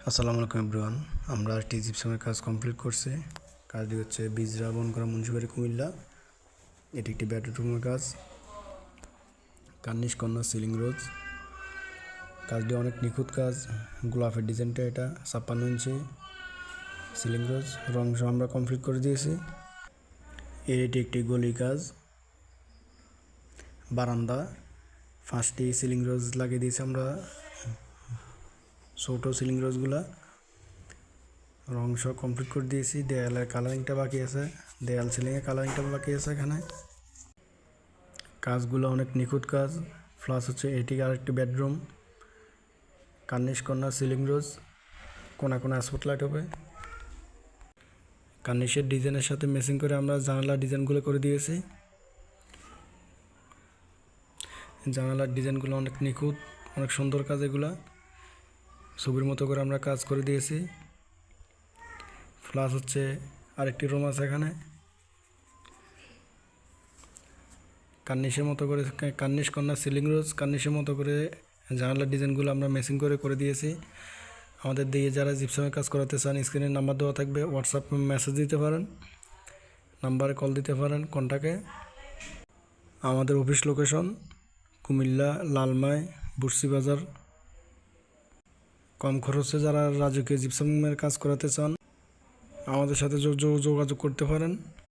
আসসালামু আলাইকুম এভরিওয়ান। আমরা জিপসামের কাজ কমপ্লিট করছি। কাজটি হচ্ছে বিজরা বনকরা মুন্সিবাড়ি কুমিল্লা। এটি একটি বেডরুমের কাজ, কার্নিশ কর্নার সিলিং রোজ। কাজটি অনেক নিখুঁত কাজ। গোলাপের ডিজাইনটা এটা 56 ইঞ্চি সিলিং রোজ রং সহ আমরা কমপ্লিট করে দিয়েছি। এটি একটি গলি কাজ, বারান্দা 5টি সিলিং রোজ লাগিয়ে দিয়েছি আমরা, ছোট সিলিং রোজগুলা রং সহ কমপ্লিট করে দিয়েছি। দেয়ালের কালারিংটা বাকি আছে, দেয়াল সিলিংয়ের কালারিংটা বাকি আছে। এখানে কাজগুলো অনেক নিখুঁত কাজ। প্লাস হচ্ছে এটি আরেকটি বেডরুম, কার্নিশ কর্নার সিলিং রোজ, কোনা কোনা স্পটলাইট হবে। কার্নিশের ডিজাইনের সাথে ম্যাচিং করে আমরা জানালার ডিজাইনগুলো করে দিয়েছি। জানালার ডিজাইনগুলো অনেক নিখুঁত, অনেক সুন্দর কাজ। এগুলা ছবির মতো করে আমরা কাজ করে দিয়েছি। প্লাস হচ্ছে আরেকটি রুম আছে এখানে, কার্নিশের মতো করে কার্নিশ কর্নার সিলিং রোজ, কার্নিশের মতো করে জানালার ডিজাইনগুলো আমরা ম্যাচিং করে দিয়েছি। আমাদের দিয়ে যারা জিপসামের কাজ করাতে চান, স্ক্রিনের নাম্বার দেওয়া থাকবে, হোয়াটসঅ্যাপ মেসেজ দিতে পারেন, নাম্বারে কল দিতে পারেন কন্টাক্টে। আমাদের অফিস লোকেশন কুমিল্লা লালমাই বুরসি বাজার। কম খরচে যারা রাজকীয় জিপসামের কাজ করাতে চান আমাদের সাথে যোগাযোগ করতে পারেন।